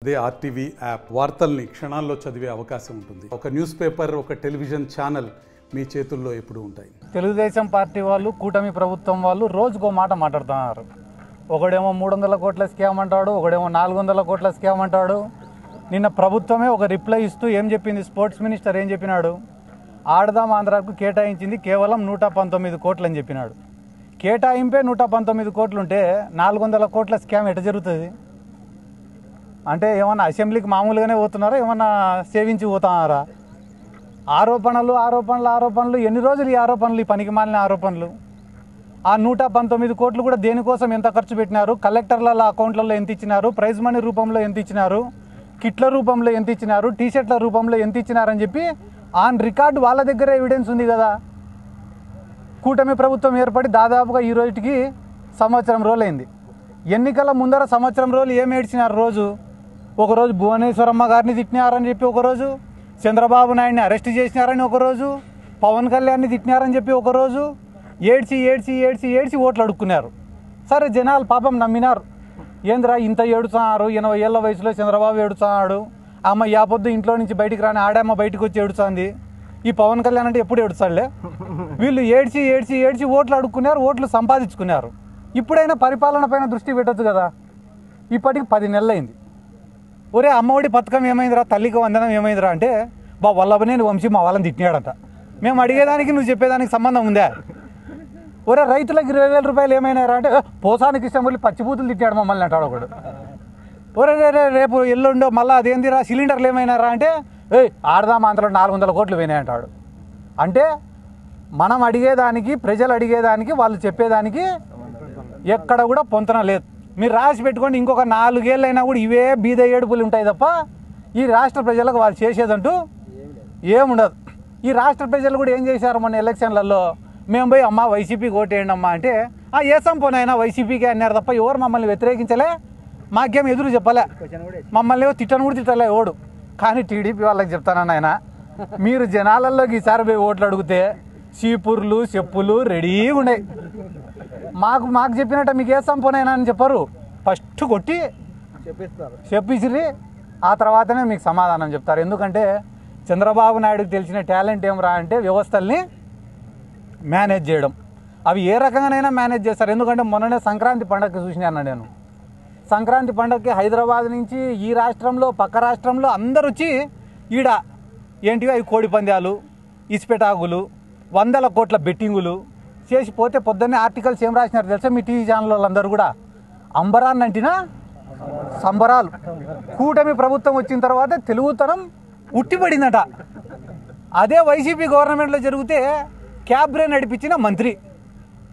అదే RTV app వార్తల్ని క్షణాల్లో చదివే అవకాశం ఉంటుంది. ఒక న్యూస్ పేపర్, ఒక టెలివిజన్ ఛానల్ మీ చేతుల్లో ఎప్పుడూ ఉంటాయి. తెలుగుదేశం పార్టీ వాళ్ళు, కూటమి ప్రభుత్వం వాళ్ళు రోజుకో మాట మాట్లాడుతున్నారు. ఒకడేమో 300 కోట్ల స్కామ్ అంటాడు, ఒకడేమో 400 కోట్ల స్కామ్ అంటాడు. నిన్న ప్రభుత్వమే ఒక రిప్లై ఇస్తూ ఏం చెప్పింది, స్పోర్ట్స్ మినిస్టర్ ఏం చెప్పినాడు, ఆడదాం ఆంధ్రాకు కేటాయించింది కేవలం 119 కోట్లు అని చెప్పినాడు. కేటాయింపే 119 కోట్లు ఉంటే 400 కోట్ల స్కామ్ ఎట జరుగుతుంది? అంటే ఏమన్నా అసెంబ్లీకి మామూలుగానే పోతున్నారా, ఏమన్నా సేవించి పోతున్నారా? ఆరోపణలు ఎన్ని రోజులు ఈ ఆరోపణలు, ఈ పనికి మాలిన ఆరోపణలు. ఆ 119 కోట్లు కూడా దేనికోసం ఎంత ఖర్చు పెట్టినారు, కలెక్టర్ల అకౌంట్లలో ఎంత ఇచ్చినారు, ప్రైజ్ మనీ రూపంలో ఎంత ఇచ్చినారు, కిట్ల రూపంలో ఎంత ఇచ్చినారు, టీషర్ట్ల రూపంలో ఎంత ఇచ్చినారని చెప్పి ఆన్ రికార్డు వాళ్ళ దగ్గర ఎవిడెన్స్ ఉంది కదా. కూటమి ప్రభుత్వం ఏర్పడి దాదాపుగా ఈ రోజుకి సంవత్సరం రోజులైంది. ఎన్నికల ముందర సంవత్సరం రోజులు ఏం ఏడ్చినారు? ఒకరోజు భువనేశ్వరమ్మ గారిని తిట్టినారని చెప్పి ఒకరోజు, చంద్రబాబు నాయుడిని అరెస్ట్ చేసినారని ఒకరోజు, పవన్ కళ్యాణ్ని తిట్టినారని చెప్పి ఒకరోజు, ఏడ్చి ఓట్లు అడుక్కున్నారు. సరే, జనాలు పాపం నమ్మినారు. ఏంద్రా ఇంత ఏడుస్తున్నారు, 80 ఏళ్ళ వయసులో చంద్రబాబు ఏడుస్తున్నాడు, అమ్మ యాపొద్దు ఇంట్లో నుంచి బయటికి రాని ఆడమ్మ బయటకు వచ్చి ఏడుస్తుంది, ఈ పవన్ కళ్యాణ్ అంటే ఎప్పుడు ఏడుస్తాడులే. వీళ్ళు ఏడ్చి ఓట్లు అడుక్కున్నారు, ఓట్లు సంపాదించుకున్నారు. ఇప్పుడైనా పరిపాలన పైన దృష్టి పెట్టచ్చు కదా. ఇప్పటికి 10 నెలలైంది. ఒరే అమ్మఒడి పథకం ఏమైందిరా, తల్లికి వందనం ఏమైందిరా అంటే, వల్లభనేని వంశీ మా వాళ్ళని తిట్టినాడంట. మేము అడిగేదానికి నువ్వు చెప్పేదానికి సంబంధం ఉందా? ఒరే రైతులకు 20,000 రూపాయలు ఏమైనారా అంటే, పోసానికి ఇష్టం వెళ్ళి పచ్చిబూతులు తిట్టాడు మమ్మల్ని అంటాడు ఒకడు. ఒరే రేపు ఎల్లుండో మళ్ళీ అదేందిరా సిలిండర్లు ఏమైనారా అంటే, ఆడదాం ఆంధ్రలో 400 కోట్లు పోయినాయి అంటాడు. అంటే మనం అడిగేదానికి, ప్రజలు అడిగేదానికి, వాళ్ళు చెప్పేదానికి ఎక్కడ కూడా పొంతన లేదు. మీరు రాసి పెట్టుకోండి, ఇంకొక 4 ఏళ్ళైనా కూడా ఇవే బీద ఏడుపులు ఉంటాయి తప్ప ఈ రాష్ట్ర ప్రజలకు వాళ్ళు చేసేదంటూ ఏముండదు. ఈ రాష్ట్ర ప్రజలు కూడా ఏం చేశారు మొన్న ఎలక్షన్లలో, మేము పోయి అమ్మ వైసీపీకి ఓటేయండి అమ్మా అంటే, ఏసాం పోనైనా వైసీపీకే అన్నారు తప్ప ఎవరు మమ్మల్ని వ్యతిరేకించలే, మాకేం ఎదురు చెప్పలే, మమ్మల్ని తిట్టను కూడా తిట్టలే ఓడు. కానీ టీడీపీ వాళ్ళకి చెప్తానన్న ఆయన, మీరు జనాలలోకి ఈసారి పోయి ఓట్లు అడిగితే చీపుర్లు చెప్పులు రెడీగా ఉన్నాయి. మాకు చెప్పినట్టు మీకు ఏ సంపోనైనా అని చెప్పరు, ఫస్ట్ కొట్టి చెప్పిసిరి, ఆ తర్వాతనే మీకు సమాధానం చెప్తారు. ఎందుకంటే చంద్రబాబు నాయుడుకి తెలిసిన టాలెంట్ ఏమరా అంటే వ్యవస్థల్ని మేనేజ్ చేయడం. అవి ఏ రకంగానైనా మేనేజ్ చేస్తారు. ఎందుకంటే మొన్ననే సంక్రాంతి పండగకి చూసినాను నేను. సంక్రాంతి పండగకి హైదరాబాద్ నుంచి ఈ రాష్ట్రంలో, పక్క రాష్ట్రంలో అందరు వచ్చి ఈడ ఏంటివి అవి కోడి పందాలు, ఇసుపెటాకులు, 100 కోట్ల బెట్టింగులు చేసిపోతే పొద్దున్నే ఆర్టికల్స్ ఏం రాసినారు తెలుసా మీ టీవీ ఛానల్ వాళ్ళందరూ కూడా? అంబరాన్ని అంటినా సంబరాలు. కూటమి ప్రభుత్వం వచ్చిన తర్వాత తెలుగుతనం ఉట్టిపడిందట. అదే వైసీపీ గవర్నమెంట్లో జరిగితే క్యాబ్రే నడిపించిన మంత్రి,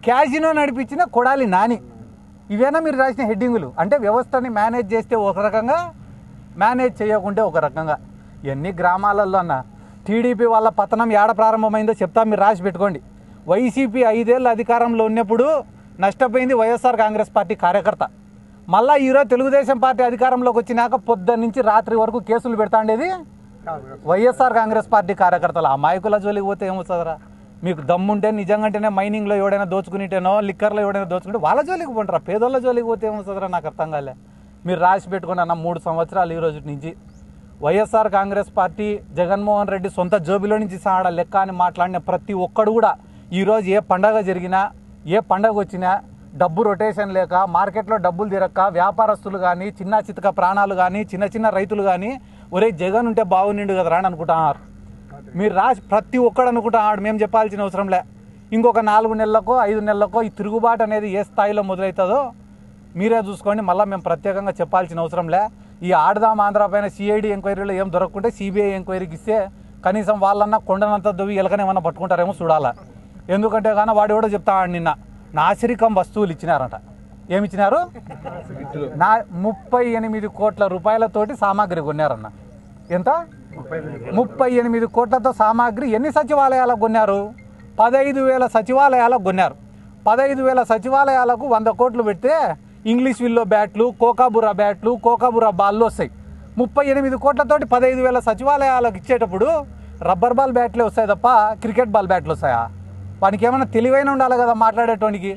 క్యాజినో నడిపించిన కొడాలి నాని, ఇవేనా మీరు రాసిన హెడ్డింగులు? అంటే వ్యవస్థని మేనేజ్ చేస్తే ఒక రకంగా, మేనేజ్ చేయకుంటే ఒక రకంగా. ఎన్ని గ్రామాలలో అన్న టీడీపీ వాళ్ళ పతనం ఏడ ప్రారంభమైందో చెప్తా, మీరు రాసి పెట్టుకోండి. వైసీపీ 5 ఏళ్ళు అధికారంలో ఉన్నప్పుడు నష్టపోయింది వైఎస్ఆర్ కాంగ్రెస్ పార్టీ కార్యకర్త. మళ్ళీ ఈరోజు తెలుగుదేశం పార్టీ అధికారంలోకి వచ్చినాక పొద్దున్న నుంచి రాత్రి వరకు కేసులు పెడతా ఉండేది వైఎస్ఆర్ కాంగ్రెస్ పార్టీ కార్యకర్తలు. ఆ మాయకుల జోలికి పోతే ఏమొస్తుందిరా? మీకు దమ్ముంటే నిజంగానే మైనింగ్లో ఎవడైనా దోచుకునిటేనో, లిక్కర్లో ఎవడైనా దోచుకుంటే వాళ్ళ జోలికి పోంటారా? పేదోళ్ళ జోలికి పోతే ఏమొస్తుందిరా? నాకు అర్థం కాలే. మీరు రాసి పెట్టుకుని అన్న 3 సంవత్సరాలు ఈ రోజు నుంచి వైఎస్ఆర్ కాంగ్రెస్ పార్టీ, జగన్మోహన్ రెడ్డి సొంత జోబిలో నుంచి సాడ లెక్క అని మాట్లాడిన ప్రతి ఒక్కడు కూడా ఈరోజు ఏ పండగ జరిగినా, ఏ పండగ వచ్చినా డబ్బు రొటేషన్ లేక, మార్కెట్లో డబ్బులు తిరక్క, వ్యాపారస్తులు కానీ, చిన్న చితక ప్రాణాలు కానీ, చిన్న రైతులు కానీ ఒరే జగన్ ఉంటే బాగుండు కదరా అని అనుకుంటున్నారు. మీరు రాసి ప్రతి ఒక్కడు అనుకుంటున్నాడు. మేము చెప్పాల్సిన అవసరంలే. ఇంకొక 4 నెలలకో 5 నెలలకో ఈ తిరుగుబాటు అనేది ఏ స్థాయిలో మొదలవుతుందో మీరే చూసుకోండి. మళ్ళీ మేము ప్రత్యేకంగా చెప్పాల్సిన అవసరంలే. ఈ ఆడదాం ఆంధ్ర పైన సిఐడి ఎంక్వైరీలో ఏం దొరకకుంటే సిబిఐ ఎంక్వైరీకి ఇస్తే కనీసం వాళ్ళన్నా కొండనంత దొవ్వి ఎలకనేమన్నా పట్టుకుంటారేమో చూడాలా. ఎందుకంటే కానీ వాడు కూడా చెప్తాడు, నిన్న నాసిరికం వస్తువులు ఇచ్చినారంట. ఏమిచ్చినారు? 38 కోట్ల రూపాయలతోటి సామాగ్రి కొన్నారన్న. ఎంత? 38 కోట్లతో సామాగ్రి. ఎన్ని సచివాలయాలకు కొన్నారు? 15,000 సచివాలయాలకు కొన్నారు. 15,000 సచివాలయాలకు 100 కోట్లు పెడితే ఇంగ్లీష్ విల్లో బ్యాట్లు, కోకాబురా బ్యాట్లు, కోకాబురా బాల్లు వస్తాయి. 38 కోట్లతోటి 15,000 సచివాలయాలకు ఇచ్చేటప్పుడు రబ్బర్ బాల్ బ్యాట్లే వస్తాయి తప్ప క్రికెట్ బాల్ బ్యాట్లు వస్తాయా? వానికి ఏమైనా తెలివైన ఉండాలి కదా మాట్లాడేటోనికి.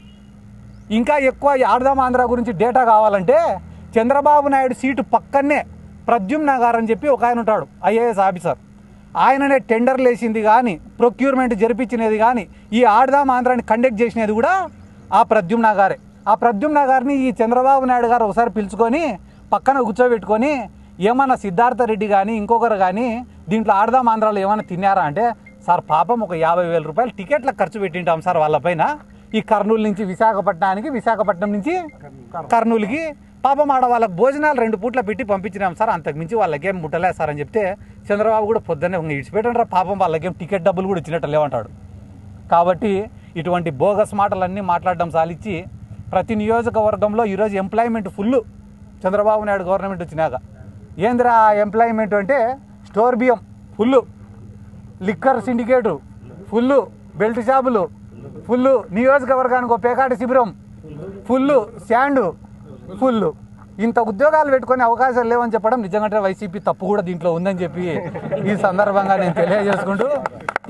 ఇంకా ఎక్కువ ఆడదాం ఆంధ్ర గురించి డేటా కావాలంటే చంద్రబాబు నాయుడు సీటు పక్కనే ప్రద్యుమ్న గారు అని చెప్పి ఒక ఆయన ఉంటాడు, ఐఏఎస్ ఆఫీసర్. ఆయననే టెండర్లు వేసింది కానీ, ప్రొక్యూర్మెంట్ జరిపించినది కానీ, ఈ ఆడదాం ఆంధ్రాని కండక్ట్ చేసినది కూడా ఆ ప్రద్యుమ్న గారే. ఆ ప్రద్యుమ్న గారిని ఈ చంద్రబాబు నాయుడు గారు ఒకసారి పిలుచుకొని పక్కన కూర్చోబెట్టుకొని, ఏమన్నా సిద్ధార్థ రెడ్డి కానీ ఇంకొకరు కానీ దీంట్లో ఆడదాం ఆంధ్రాలో ఏమైనా తిన్నారా అంటే, సార్ పాపం ఒక 50,000 రూపాయలు టికెట్లకు ఖర్చు పెట్టింటాం సార్ వాళ్ళపైన, ఈ కర్నూలు నుంచి విశాఖపట్నానికి, విశాఖపట్నం నుంచి కర్నూలుకి. పాపం ఆడ వాళ్ళకి భోజనాలు 2 పూట్ల పెట్టి పంపించినాం సార్, అంతకుమించి వాళ్ళకేం ముట్టలేదు సార్ అని చెప్తే చంద్రబాబు కూడా పొద్దున్నే ఇడిచిపెట్టండి రా పాపం, వాళ్ళకేం టికెట్ డబ్బులు కూడా ఇచ్చినట్టు లేవంటాడు. కాబట్టి ఇటువంటి బోగస్ మాటలన్నీ మాట్లాడడం సాలిచ్చి, ప్రతి నియోజకవర్గంలో ఈరోజు employment full. Chandrababu Naidu government వచ్చినాక ఏందిరా ఎంప్లాయ్మెంట్ అంటే, స్టోర్ బియ్యం full, liquor syndicate full, belt షాపులు ఫుల్, నియోజకవర్గానికి ఒక పేకాట శిబిరం ఫుల్, శాండు ఫుల్. ఇంత ఉద్యోగాలు పెట్టుకునే అవకాశాలు లేవని చెప్పడం నిజంగా వైసీపీ తప్పు కూడా దీంట్లో ఉందని చెప్పి ఈ సందర్భంగా నేను తెలియజేసుకుంటూ,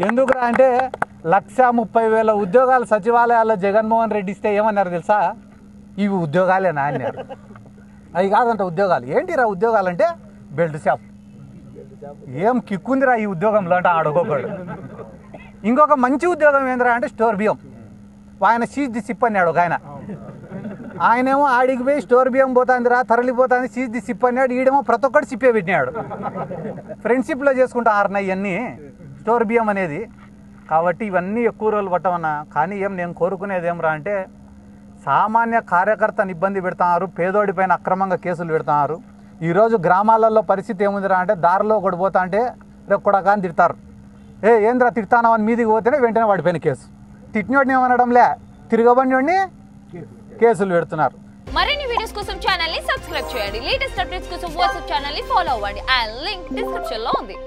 ఎందుకురా అంటే 130,000 ఉద్యోగాలు సచివాలయాల్లో జగన్మోహన్ రెడ్డి ఇస్తే ఏమన్నారు తెలుసా, ఇవి ఉద్యోగాలేనా అన్నారు. అవి కాదంట ఉద్యోగాలు. ఏంటిరా ఉద్యోగాలు అంటే, బెల్ట్ షాప్. ఏం కిక్కుందిరా ఈ ఉద్యోగంలో అంటే ఆడుకోకూడదు. ఇంకొక మంచి ఉద్యోగం ఏందిరా అంటే స్టోర్ బియ్యం. ఆయన సీజ్ ది సిప్ అన్నాడు ఒక ఆయన. ఆయనేమో ఆడికి పోయి స్టోర్ బియ్యం పోతుందిరా తరలిపోతుంది సీజ్ ది సిప్ అన్నాడు, ఈడేమో ప్రతి ఒక్కటి సిప్పే పెట్టినాడు. ఫ్రెండ్షిప్లో చేసుకుంటారు ఇవన్నీ స్టోర్ బియ్యం అనేది. కాబట్టి ఇవన్నీ ఎక్కువ రోజులు పట్టమన్నా. కానీ నేను కోరుకునేది ఏమరా అంటే, సామాన్య కార్యకర్తను ఇబ్బంది పెడుతున్నారు, పేదోడి పైన అక్రమంగా కేసులు పెడుతున్నారు. ఈరోజు గ్రామాలలో పరిస్థితి ఏముందిరా అంటే, దారిలో ఒకటి పోతా అంటే రేపు కూడా అని తిడతారు. ఏంద్రా తిడతాను అని మీదికి పోతేనే వెంటనే వాడిపైన కేసు. తిట్టినోడిని ఏమనడంలే, తిరగబడినోడిని కేసులు పెడుతున్నారు. మరిన్ని వీడియోస్ కోసం ఛానల్ ని సబ్స్క్రైబ్ చేయండి. లేటెస్ట్ అప్డేట్స్ కోసం వాట్సాప్ ఛానల్ ని ఫాలో అవ్వండి. ఆ లింక్ డిస్క్రిప్షన్ లో ఉంది.